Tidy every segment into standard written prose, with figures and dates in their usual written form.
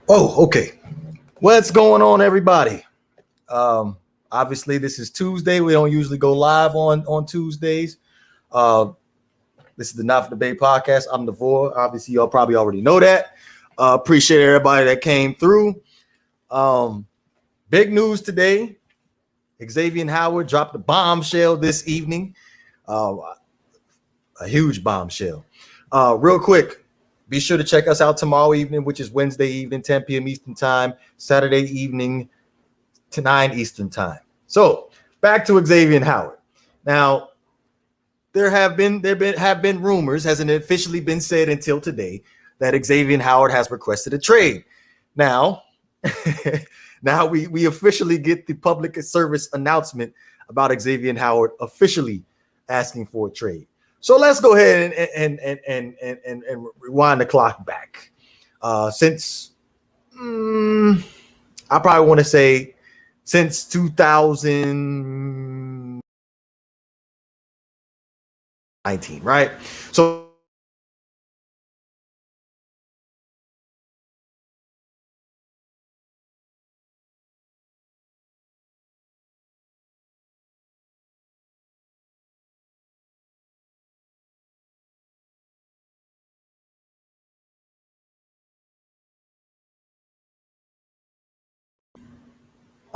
Oh, okay. What's going on, everybody? Um, Obviously, this is Tuesday. We don't usually go live on Tuesdays. Uh, this is the Not for Debate podcast. I'm Devore. Obviously, y'all probably already know that. Appreciate everybody that came through. Um, Big news today. Xavien Howard dropped a bombshell this evening. Uh, a huge bombshell. Real quick, be sure to check us out tomorrow evening, which is Wednesday evening, 10 p.m. Eastern Time, Saturday evening to 9 Eastern Time. So back to Xavien Howard. Now, there have been rumors, hasn't officially been said until today, that Xavien Howard has requested a trade. Now, now we officially get the public service announcement about Xavien Howard officially asking for a trade. So let's go ahead and rewind the clock back. Since I probably want to say since 2019, right? So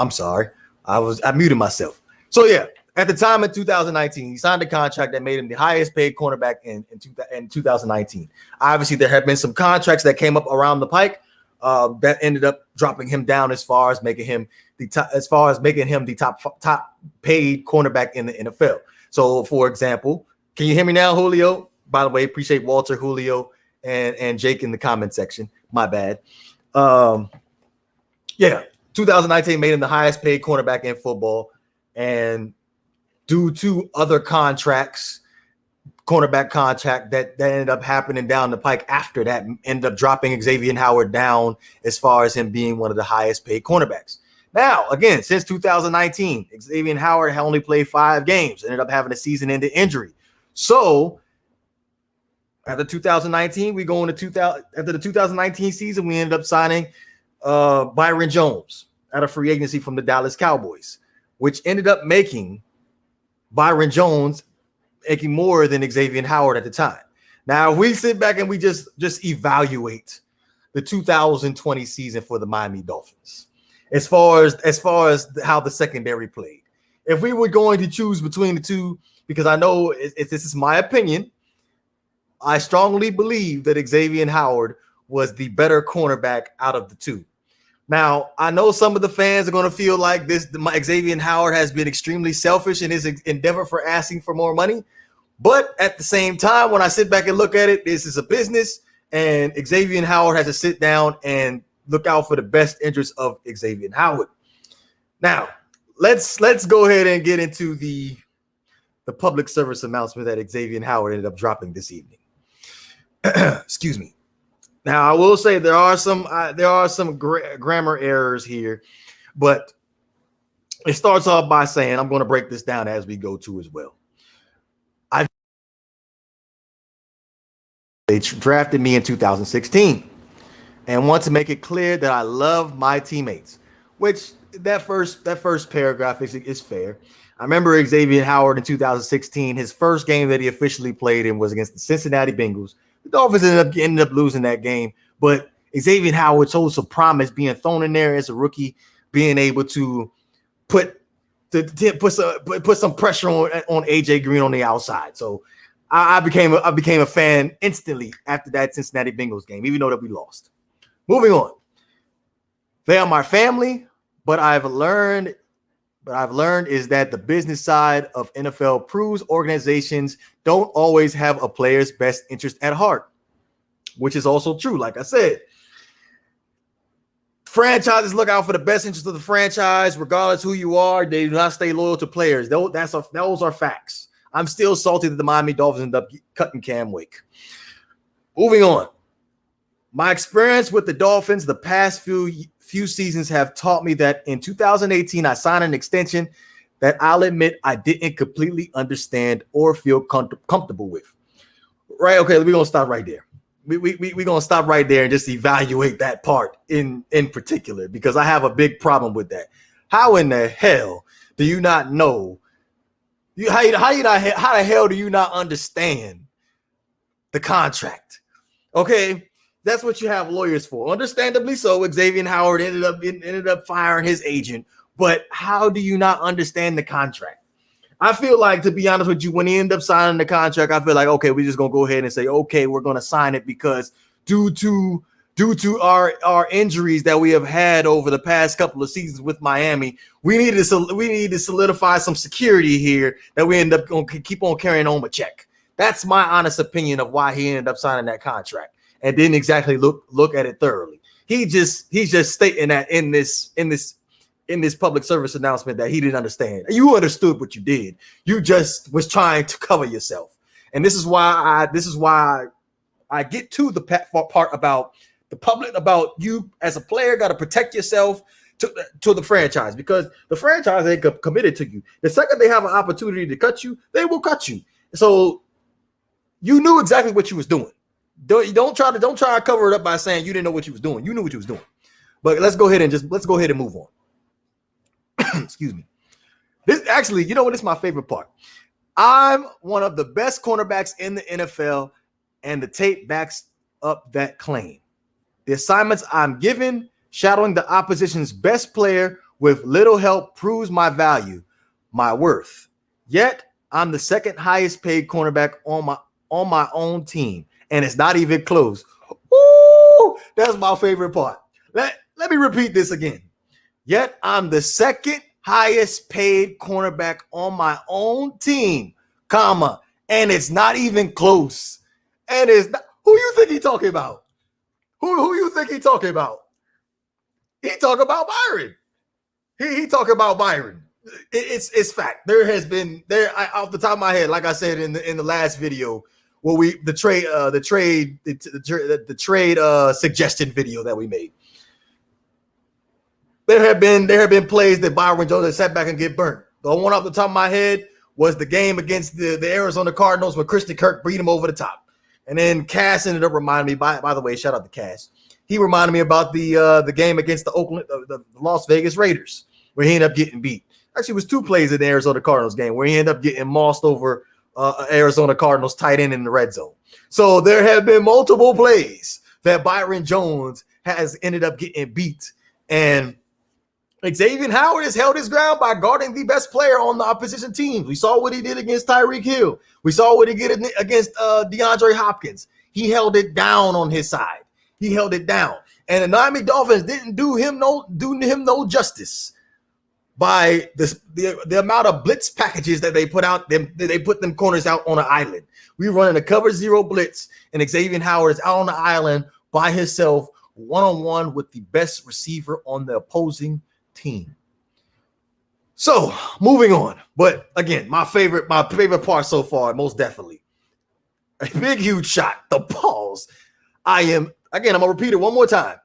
I'm sorry, I muted myself. So yeah, at the time in 2019, he signed a contract that made him the highest paid cornerback in 2019. Obviously, there have been some contracts that came up around the pike that ended up dropping him down as far as making him the top paid cornerback in the NFL. So, for example, can you hear me now, Julio? By the way, appreciate Walter, Julio, and Jake in the comment section. My bad. Um, yeah, 2019 made him the highest paid cornerback in football, and due to other contracts, cornerback contract that ended up happening down the pike after that, ended up dropping Xavien Howard down as far as him being one of the highest paid cornerbacks. Now, again, since 2019, Xavien Howard had only played 5 games, ended up having a season-ending injury. So after 2019, we go into 2000. After the 2019 season, we ended up signing Byron Jones out of free agency from the Dallas Cowboys, which ended up making Byron Jones making more than Xavien Howard at the time. Now, if we sit back and we just evaluate the 2020 season for the Miami Dolphins, as far as how the secondary played, if we were going to choose between the two, because I know this is my opinion, I strongly believe that Xavien Howard was the better cornerback out of the two. Now, I know some of the fans are going to feel like Xavien Howard has been extremely selfish in his endeavor for asking for more money. But at the same time, when I sit back and look at it, this is a business, and Xavien Howard has to sit down and look out for the best interest of Xavien Howard. Now, let's go ahead and get into the public service announcement that Xavien Howard ended up dropping this evening. Excuse me. Now, I will say there are some grammar errors here, but it starts off by saying, I'm going to break this down as we go to as well. They drafted me in 2016 and want to make it clear that I love my teammates, which that first paragraph is fair. I remember Xavien Howard in 2016, his first game that he officially played in was against the Cincinnati Bengals. The Dolphins ended up losing that game, but Xavien Howard showed some promise being thrown in there as a rookie, being able to put some pressure on AJ Green on the outside. So I became a fan instantly after that Cincinnati Bengals game, even though that we lost. Moving on, they are my family, but I've learned is that the business side of NFL proves organizations don't always have a player's best interest at heart, which is also true. Like I said, franchises look out for the best interest of the franchise, regardless who you are. They do not stay loyal to players. Those are facts. I'm still salty that the Miami Dolphins ended up cutting Cam Wake. Moving on. My experience with the Dolphins the past few seasons have taught me that in 2018, I signed an extension that I'll admit I didn't completely understand or feel comfortable with. Right? Okay, we're going to stop right there. we're gonna stop right there and just evaluate that part in particular, because I have a big problem with that. How in the hell do you not know? How the hell do you not understand the contract? Okay, that's what you have lawyers for. Understandably so. Xavien Howard ended up firing his agent, but how do you not understand the contract? I feel like, to be honest with you, when he ended up signing the contract, I feel like, okay, we're just gonna go ahead and say, okay, we're gonna sign it, because due to our injuries that we have had over the past couple of seasons with Miami, we need to solidify some security here that we end up going to keep on carrying on a check. That's my honest opinion of why he ended up signing that contract and didn't exactly look at it thoroughly. He's just stating that in this public service announcement that he didn't understand. You understood what you did. You just was trying to cover yourself. And this is why I get to the part about the public, about you as a player got to protect yourself to the franchise, because the franchise ain't committed to you. The second they have an opportunity to cut you, they will cut you. So you knew exactly what you was doing. Don't try to cover it up by saying you didn't know what you was doing. You knew what you was doing. But let's go ahead and move on. Excuse me. This actually, you know what? It's my favorite part. I'm one of the best cornerbacks in the NFL, and the tape backs up that claim. The assignments I'm given, shadowing the opposition's best player with little help, proves my value, my worth. Yet I'm the second highest paid cornerback on my own team, and it's not even close. Ooh, that's my favorite part. Let me repeat this again. Yet I'm the second highest paid cornerback on my own team, comma, and it's not even close. And it's not. Who you think he talking about? Who you think he talking about? He talking about Byron. He talking about Byron. It's fact. There has been off the top of my head, like I said in the last video, where the trade suggestion video that we made. There have been plays that Byron Jones has sat back and get burnt. The one off the top of my head was the game against the Arizona Cardinals when Christian Kirk beat him over the top. And then Cass ended up reminding me, by the way, shout out to Cass. He reminded me about the game against the Las Vegas Raiders, where he ended up getting beat. Actually, it was two plays in the Arizona Cardinals game where he ended up getting mossed over Arizona Cardinals tight end in the red zone. So there have been multiple plays that Byron Jones has ended up getting beat. And Xavien Howard has held his ground by guarding the best player on the opposition team. We saw what he did against Tyreek Hill. We saw what he did against DeAndre Hopkins. He held it down on his side. He held it down. And the Miami Dolphins didn't do him no justice by the amount of blitz packages that they put out. They put them corners out on an island. We running a cover zero blitz, and Xavien Howard is out on the island by himself, one-on-one with the best receiver on the opposing team. So moving on, but again, my favorite part so far, most definitely, a big huge shot, the pause. I'm gonna repeat it one more time.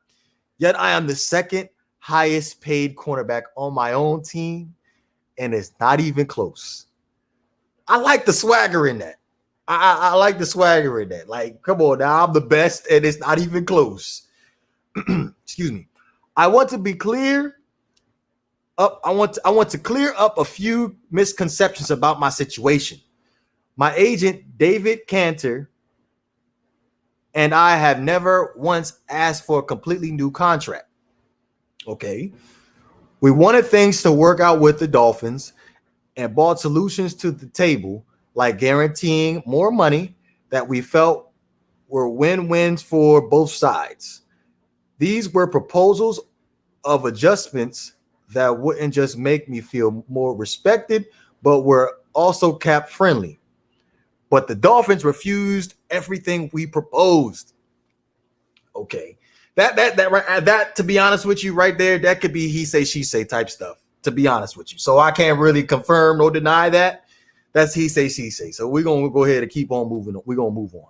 Yet I am the second highest paid cornerback on my own team, and it's not even close. I like the swagger in that. I like the swagger in that. Like, come on now, I'm the best, and it's not even close. Excuse me. I want to be clear. I want to clear up a few misconceptions about my situation. My agent, David Cantor, and I have never once asked for a completely new contract. Okay. We wanted things to work out with the Dolphins and brought solutions to the table, like guaranteeing more money that we felt were win-wins for both sides. These were proposals of adjustments that wouldn't just make me feel more respected, but were also cap friendly. But the Dolphins refused everything we proposed. Okay. That to be honest with you right there, that could be he say, she say type stuff, to be honest with you. So I can't really confirm nor deny that. That's he say, she say. So we're going to go ahead and keep on moving. We're going to move on.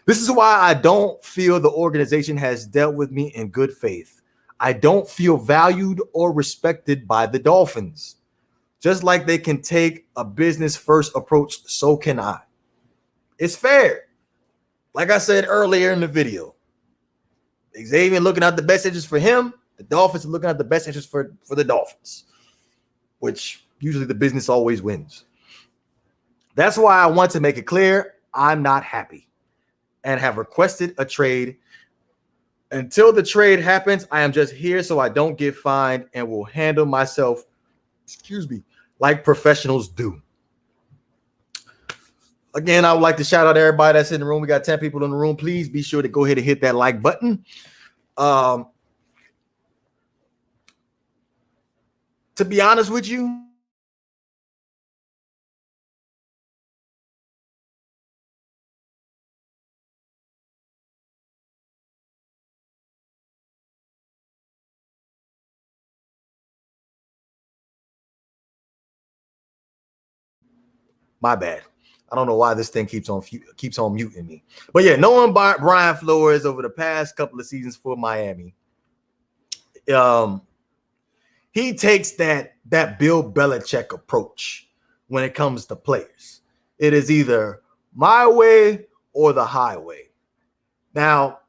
This is why I don't feel the organization has dealt with me in good faith. I don't feel valued or respected by the Dolphins. Just like they can take a business first approach, so can I. It's fair. like I said earlier in the video, Xavien looking at the best interest for him. The Dolphins are looking at the best interest for the Dolphins, which usually the business always wins. That's why I want to make it clear I'm not happy and have requested a trade. Until the trade happens, I am just here so I don't get fined and will handle myself, like professionals do. Again, I would like to shout out everybody that's in the room. We got 10 people in the room. Please be sure to go ahead and hit that like button. To be honest with you, my bad. I don't know why this thing keeps on muting me. But yeah, knowing Brian Flores over the past couple of seasons for Miami, he takes that Bill Belichick approach when it comes to players. It is either my way or the highway. Now,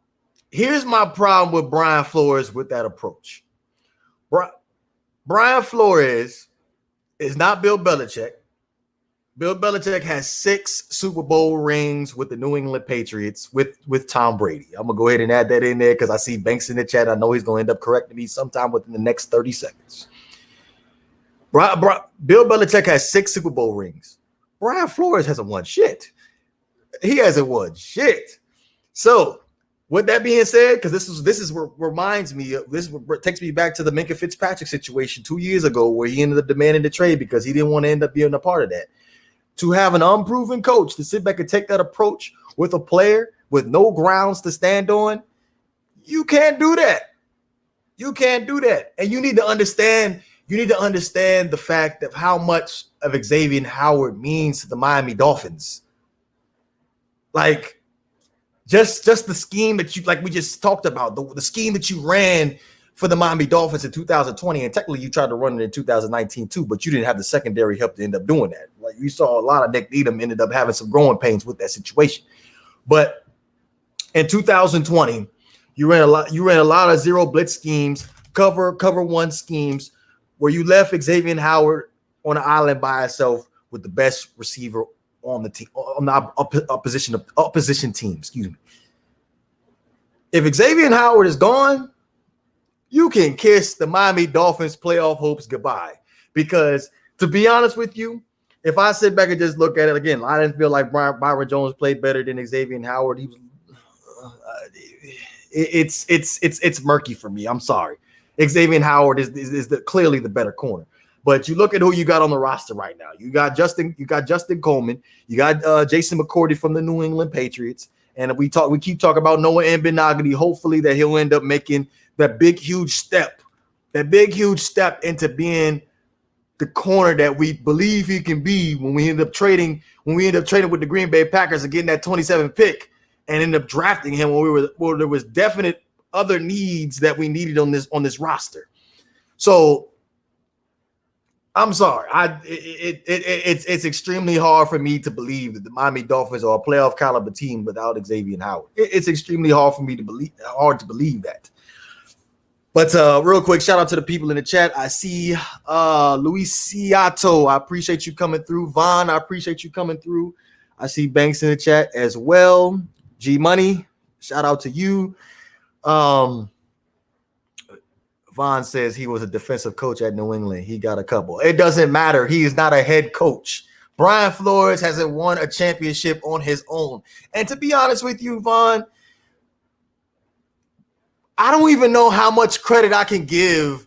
here's my problem with Brian Flores with that approach. Brian Flores is not Bill Belichick. Bill Belichick has 6 Super Bowl rings with the New England Patriots with Tom Brady. I'm going to go ahead and add that in there because I see Banks in the chat. I know he's going to end up correcting me sometime within the next 30 seconds. Bill Belichick has 6 Super Bowl rings. Brian Flores hasn't won shit. He hasn't won shit. So, with that being said, because this is what reminds me of this, takes me back to the Minkah Fitzpatrick situation 2 years ago where he ended up demanding the trade because he didn't want to end up being a part of that. To have an unproven coach to sit back and take that approach with a player with no grounds to stand on, you can't do that. You can't do that. And you need to understand the fact of how much of Xavien Howard means to the Miami Dolphins. Like, just the scheme that you, like we just talked about, the scheme that you ran for the Miami Dolphins in 2020, and technically you tried to run it in 2019 too, but you didn't have the secondary help to end up doing that. Like you saw a lot of Nick Needham ended up having some growing pains with that situation. But in 2020, you ran a lot of zero blitz schemes, cover one schemes, where you left Xavien Howard on an island by himself with the best receiver on the team, on the opposition team. Excuse me. If Xavien Howard is gone, you can kiss the Miami Dolphins playoff hopes goodbye. Because to be honest with you, if I sit back and just look at it again, I didn't feel like Byron Jones played better than Xavien Howard. He was, it's murky for me. I'm sorry. Xavien Howard is clearly the better corner. But you look at who you got on the roster right now. You got Justin Coleman. You got Jason McCourty from the New England Patriots. And we keep talking about Noah Mbenagadi. Hopefully that he'll end up making that big, huge step into being the corner that we believe he can be when we end up trading with the Green Bay Packers and getting that 27th pick and end up drafting him when there was definite other needs that we needed on this roster. So I'm sorry. It's extremely hard for me to believe that the Miami Dolphins are a playoff caliber team without Xavien Howard. It's extremely hard for me to believe that. But real quick, shout out to the people in the chat. I see Luis Ciato. I appreciate you coming through. Vaughn, I appreciate you coming through. I see Banks in the chat as well. G Money, shout out to you. Vaughn says he was a defensive coach at New England. He got a couple. It doesn't matter. He is not a head coach. Brian Flores hasn't won a championship on his own. And to be honest with you, Vaughn, I don't even know how much credit I can give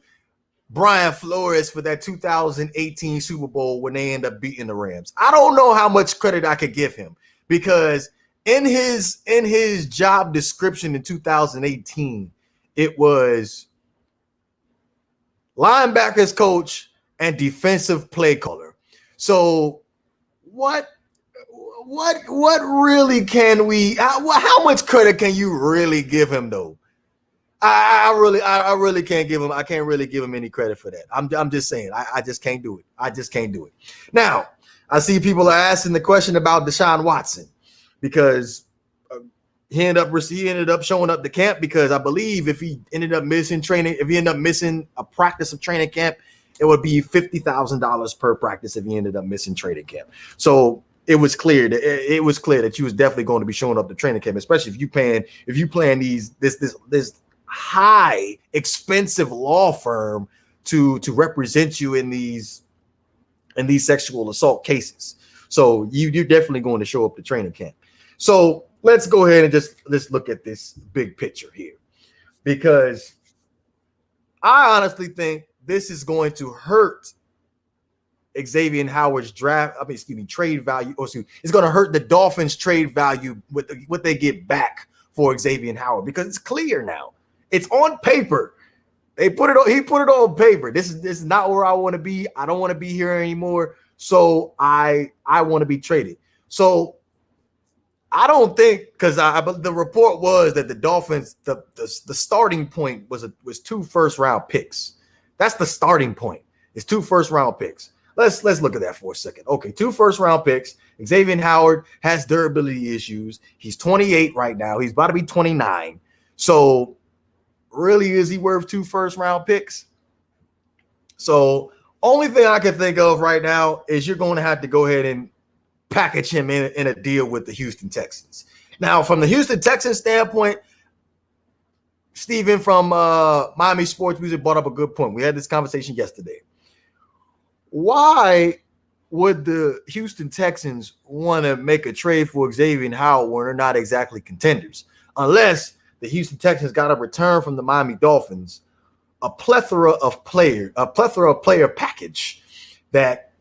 Brian Flores for that 2018 Super Bowl when they end up beating the Rams. I don't know how much credit I could give him because in his job description in 2018, it was linebackers coach and defensive play caller. So what really can we? How much credit can you really give him though? I really can't give him. I can't really give him any credit for that. I'm just saying. I just can't do it. I just can't do it. Now I see people are asking the question about Deshaun Watson because he ended up showing up to camp because I believe if he ended up missing training, if he ended up missing a practice of training camp, it would be $50,000 per practice if he ended up missing training camp. So it was clear that you was definitely going to be showing up to training camp, especially if you playing this high expensive law firm to represent you in these sexual assault cases. So you're definitely going to show up to training camp. So let's go ahead and let's look at this big picture here, because I honestly think this is going to hurt Xavien Howard's trade value. It's going to hurt the Dolphins' trade value with what they get back for Xavien Howard, because it's clear now. It's on paper. He put it on paper. This is not where I want to be. I don't want to be here anymore. So I want to be traded. So I don't think, because the report was that the Dolphins, the starting point was 2 first-round picks. That's the starting point. It's 2 first-round picks. Let's look at that for a second. Okay, 2 first-round picks. Xavien Howard has durability issues. He's 28 right now. He's about to be 29. So really, is he worth 2 first-round picks? So only thing I can think of right now is you're going to have to go ahead and package him in a deal with the Houston Texans. Now, from the Houston Texans standpoint, Steven from Miami Sports Music brought up a good point. We had this conversation yesterday. Why would the Houston Texans want to make a trade for Xavien Howard when they're not exactly contenders? Unless the Houston Texans got a return from the Miami Dolphins, a plethora of player package that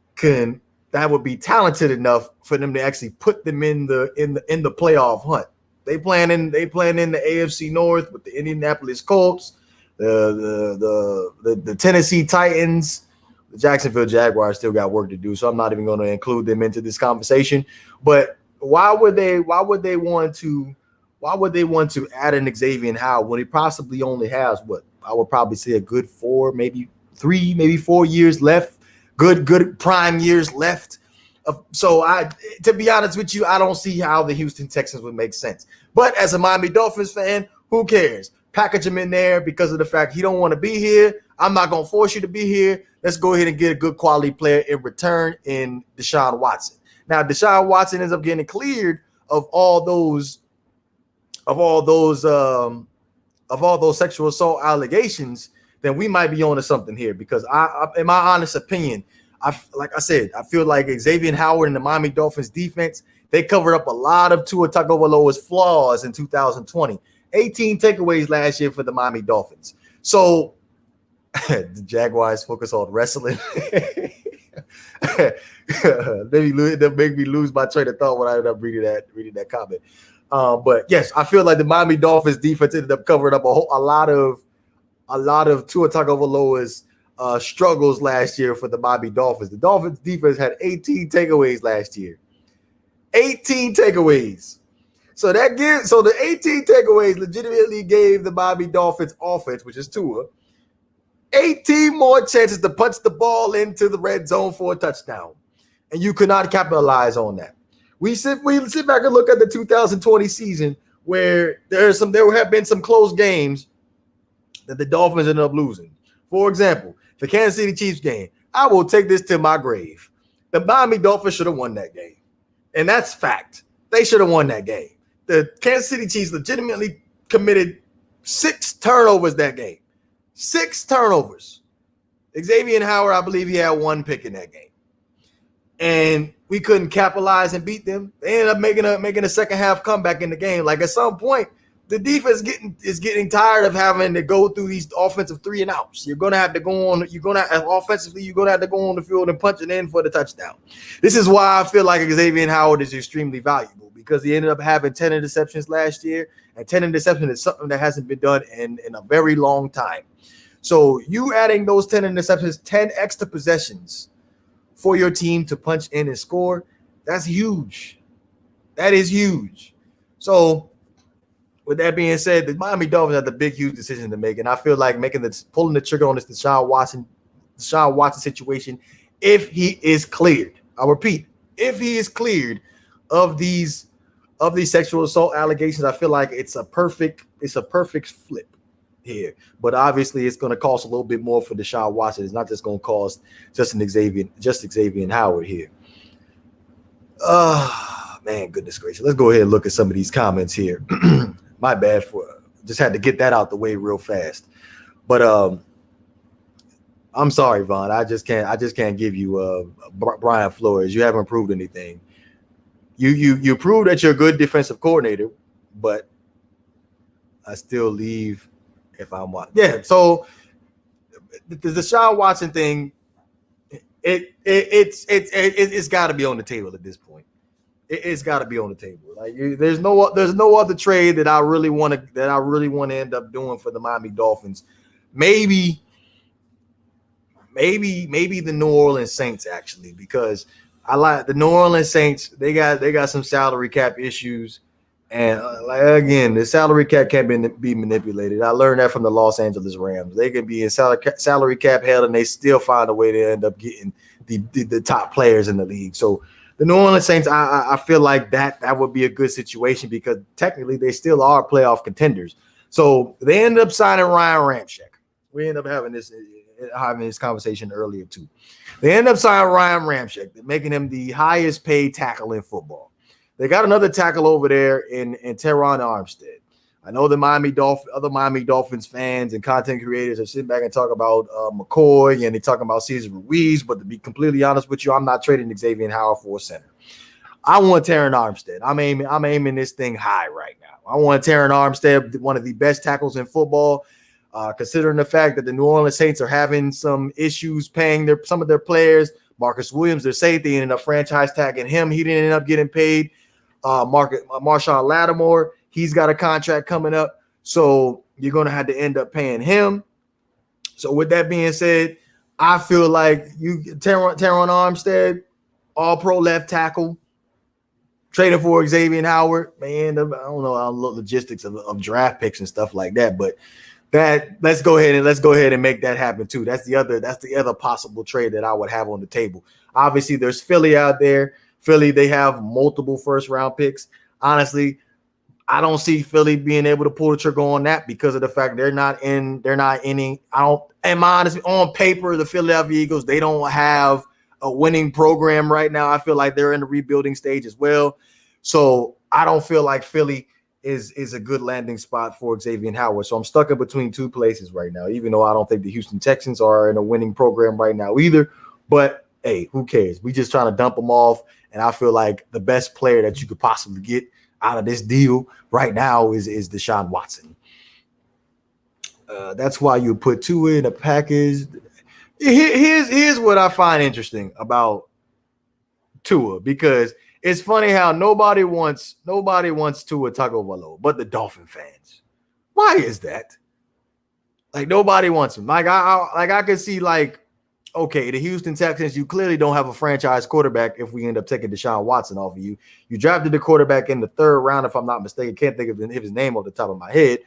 would be talented enough for them to actually put them in the playoff hunt. They playing in the AFC North with the Indianapolis Colts, the Tennessee Titans. The Jacksonville Jaguars still got work to do, so I'm not even going to include them into this conversation. But why would they want to add an Xavien Howard when he possibly only has what I would probably say a good 4, maybe 3, maybe 4 years left, good prime years left. So to be honest with you, I don't see how the Houston Texans would make sense. But as a Miami Dolphins fan, who cares? Package him in there because of the fact he don't want to be here. I'm not going to force you to be here. Let's go ahead and get a good quality player in return in Deshaun Watson. Now, Deshaun Watson ends up getting cleared of all those sexual assault allegations. Then we might be onto something here, because I in my honest opinion, I feel like Xavien Howard and the Miami Dolphins defense, they covered up a lot of Tua Tagovailoa's flaws in 2020. 18 takeaways last year for the Miami Dolphins. So the Jaguars focus on wrestling. That make me lose my train of thought when I ended up reading that comment. But yes, I feel like the Miami Dolphins defense ended up covering up a lot of Tua Tagovailoa's struggles last year for the Miami Dolphins. The Dolphins defense had 18 takeaways last year. 18 takeaways. So the 18 takeaways legitimately gave the Miami Dolphins offense, which is Tua, 18 more chances to punch the ball into the red zone for a touchdown. And you could not capitalize on that. We sit back and look at the 2020 season where there have been some close games that the Dolphins ended up losing. For example, the Kansas City Chiefs game. I will take this to my grave. The Miami Dolphins should have won that game. And that's fact. They should have won that game. The Kansas City Chiefs legitimately committed 6 turnovers that game. 6 turnovers. Xavien Howard, I believe he had 1 pick in that game. And we couldn't capitalize and beat them. They ended up making a second half comeback in the game. Like, at some point, the defense is getting tired of having to go through these offensive 3 and outs. You're gonna have to go on. Offensively, you're gonna have to go on the field and punch it in for the touchdown. This is why I feel like Xavien Howard is extremely valuable, because he ended up having 10 interceptions last year, and 10 interceptions is something that hasn't been done in a very long time. So you adding those 10 interceptions, 10 extra possessions for your team to punch in and score, that's huge. That is huge. So with that being said, the Miami Dolphins have the big, huge decision to make, and I feel like pulling the trigger on this Deshaun Watson situation, if he is cleared. I'll repeat, if he is cleared of these of these sexual assault allegations, I feel like it's a perfect flip here. But obviously, it's going to cost a little bit more for Deshaun Watson. It's not just going to cost Xavien Howard here. Man, goodness gracious. Let's go ahead and look at some of these comments here. My bad for just had to get that out the way real fast. But I'm sorry, Vaughn. I just can't give you Brian Flores. You haven't proved anything. You proved that you're a good defensive coordinator, but I still leave if I'm watching. Yeah. So the Deshaun Watson thing, it's got to be on the table at this point. It's got to be on the table. Like there's no other trade that I really want to end up doing for the Miami Dolphins. Maybe the New Orleans Saints, actually, because I like the New Orleans Saints. They got some salary cap issues, and again, the salary cap can't be manipulated. I learned that from the Los Angeles Rams. They can be in salary cap hell, and they still find a way to end up getting the top players in the league. So the New Orleans Saints, I feel like that would be a good situation because technically they still are playoff contenders. So they ended up signing Ryan Ramczyk. We end up having this conversation earlier too. They end up signing Ryan Ramczyk, making him the highest paid tackle in football. They got another tackle over there in Teron Armstead. I know the other Miami Dolphins fans and content creators are sitting back and talk about McCoy and they talking about Cesar Ruiz, but to be completely honest with you, I'm not trading Xavien Howard for a center. I want Teron Armstead. I'm aiming this thing high right now. I want Teron Armstead, one of the best tackles in football. Considering the fact that the New Orleans Saints are having some issues paying some of their players. Marcus Williams, their safety, ended up franchise tagging him. He didn't end up getting paid. Marshawn Lattimore, he's got a contract coming up. So you're going to have to end up paying him. So with that being said, I feel like Teron Armstead, all-pro left tackle, trading for Xavien Howard. Man, I don't know the logistics of draft picks and stuff like that, but let's go ahead and make that happen too. That's the other possible trade that I would have on the table. Obviously, there's Philly out there. Philly, they have multiple first round picks. Honestly, I don't see Philly being able to pull the trigger on that because of the fact they're not any. On paper, the Philadelphia Eagles, they don't have a winning program right now. I feel like they're in the rebuilding stage as well. So I don't feel like Philly is a good landing spot for Xavien Howard. So I'm stuck in between two places right now, even though I don't think the Houston Texans are in a winning program right now either. But hey, who cares? We just trying to dump them off. And I feel like the best player that you could possibly get out of this deal right now is Deshaun Watson. That's why you put Tua in a package. Here's what I find interesting about Tua, because it's funny how nobody wants Tua Tagovailoa but the Dolphin fans. Why is that? Like nobody wants him. I could see okay, the Houston Texans, you clearly don't have a franchise quarterback if we end up taking Deshaun Watson off of you. You drafted the quarterback in the third round, if I'm not mistaken. Can't think of his name off the top of my head.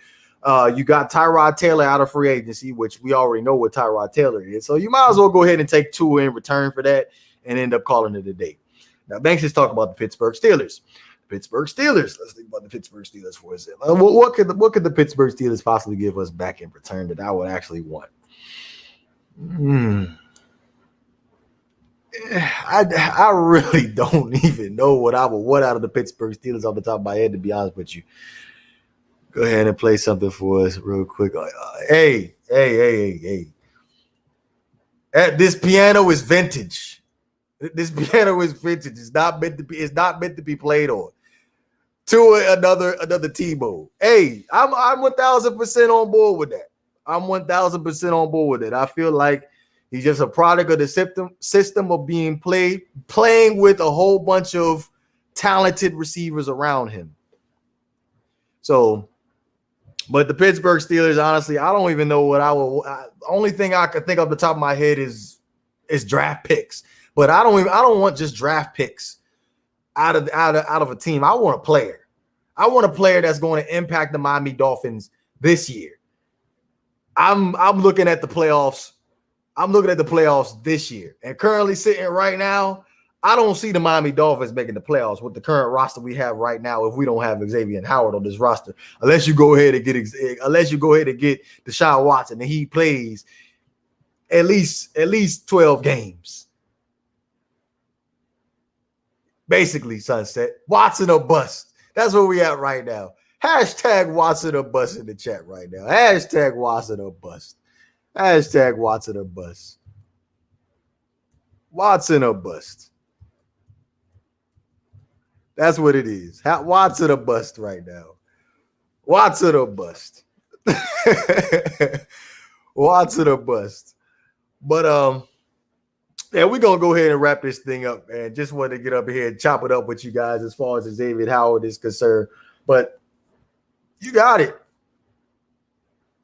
You got Tyrod Taylor out of free agency, which we already know what Tyrod Taylor is. So you might as well go ahead and take Tua in return for that and end up calling it a day. Now, Banks is talking about the Pittsburgh Steelers. Let's think about the Pittsburgh Steelers for a second. What could the Pittsburgh Steelers possibly give us back in return that I would actually want? I really don't even know what I would want out of the Pittsburgh Steelers off the top of my head, to be honest with you. Go ahead and play something for us real quick. Hey. This piano is vintage. This piano is vintage. It's not meant to be played on. To another Tebow. Hey, I'm 1,000% on board with that. I'm 1,000% on board with it. I feel like he's just a product of the system of being playing with a whole bunch of talented receivers around him. So, but the Pittsburgh Steelers, honestly, I don't even know what I will. Only thing I could think off the top of my head is draft picks. But I don't want just draft picks out of a team. I want a player. I want a player that's going to impact the Miami Dolphins this year. I'm looking at the playoffs. I'm looking at the playoffs this year. And currently sitting right now, I don't see the Miami Dolphins making the playoffs with the current roster we have right now if we don't have Xavien Howard on this roster. Unless you go ahead and get Deshaun Watson and he plays at least 12 games. Basically, Sunset. Watson or bust. That's where we at right now. Hashtag Watson or bust in the chat right now. Hashtag Watson or bust. Hashtag Watson or bust. Watson or bust. That's what it is. Watson or bust right now. Watson or bust. Watson or bust. But yeah, we're gonna go ahead and wrap this thing up, and just wanted to get up here and chop it up with you guys as far as Xavien Howard is concerned. But you got it.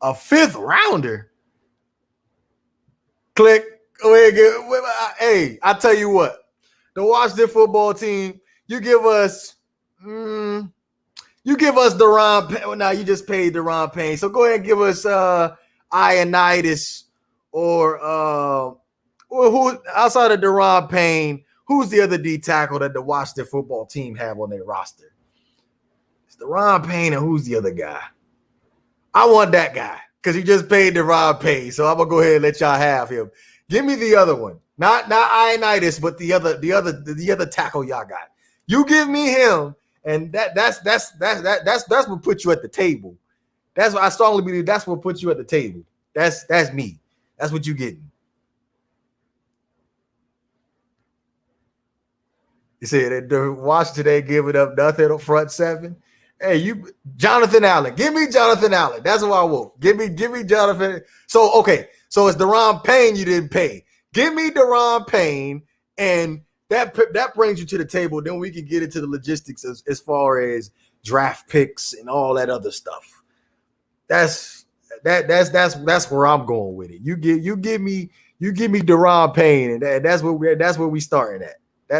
A 5th rounder. Click. Go ahead. Hey, I tell you what. The Washington football team, you give us Deron. Well, now you just paid Deron Payne. So go ahead and give us Ioannidis or who outside of Deron Payne, who's the other D tackle that the Washington football team have on their roster? It's Deron Payne, and who's the other guy? I want that guy because he just paid Deron Payne. So I'm gonna go ahead and let y'all have him. Give me the other one. Not Ioannidis, but the other tackle y'all got. You give me him, and that's what put you at the table. That's what I strongly believe. That's what put you at the table. That's me. That's what you getting. You said the Washington ain't giving up nothing on front 7. Hey, Jonathan Allen. Give me Jonathan Allen. That's what I want. Give me Jonathan. So okay. So it's Deron Payne you didn't pay. Give me Deron Payne, and that brings you to the table. Then we can get into the logistics as far as draft picks and all that other stuff. That's where I'm going with it. You give me Deron Payne, and that's where we starting at.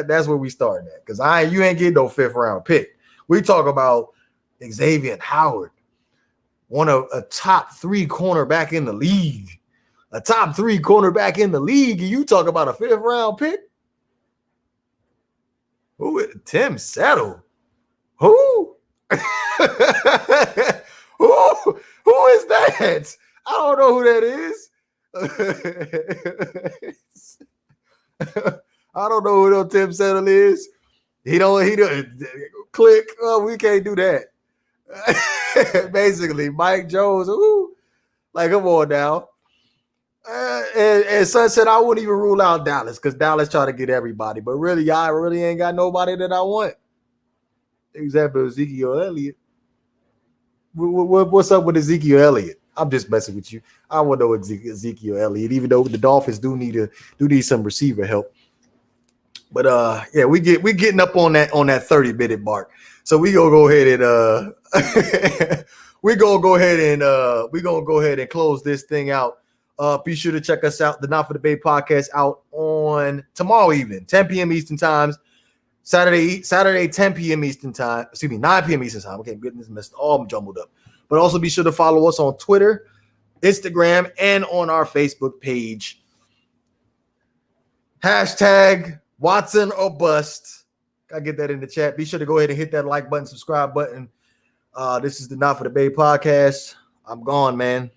That's where we starting at. Because you ain't getting no 5th round pick. We talk about Xavien Howard, one of a top 3 cornerback in the league. A top 3 cornerback in the league, and you talk about a 5th round pick? Who? Tim Settle? Who? Who is that? I don't know who that is. I don't know who no Tim Settle is. He don't click. Oh, we can't do that. Basically, Mike Jones. Ooh, like come on now. And Sunset, I wouldn't even rule out Dallas because Dallas try to get everybody, but really, I really ain't got nobody that I want. Except for Ezekiel Elliott. What's up with Ezekiel Elliott? I'm just messing with you. I want to know Ezekiel Elliott, even though the Dolphins do need some receiver help. But yeah, we getting up on that 30-minute mark. So we gonna go ahead and we're gonna go ahead and close this thing out. Be sure to check us out, the Not For The Bay podcast, out on tomorrow evening, 10 p.m. Eastern time, Saturday 10 p.m. Eastern time, 9 p.m. Eastern time. Okay, goodness, messed all jumbled up. But also be sure to follow us on Twitter, Instagram, and on our Facebook page. Hashtag Watson or bust. Gotta get that in the chat. Be sure to go ahead and hit that like button, subscribe button. This is the Not For The Bay podcast. I'm gone, man.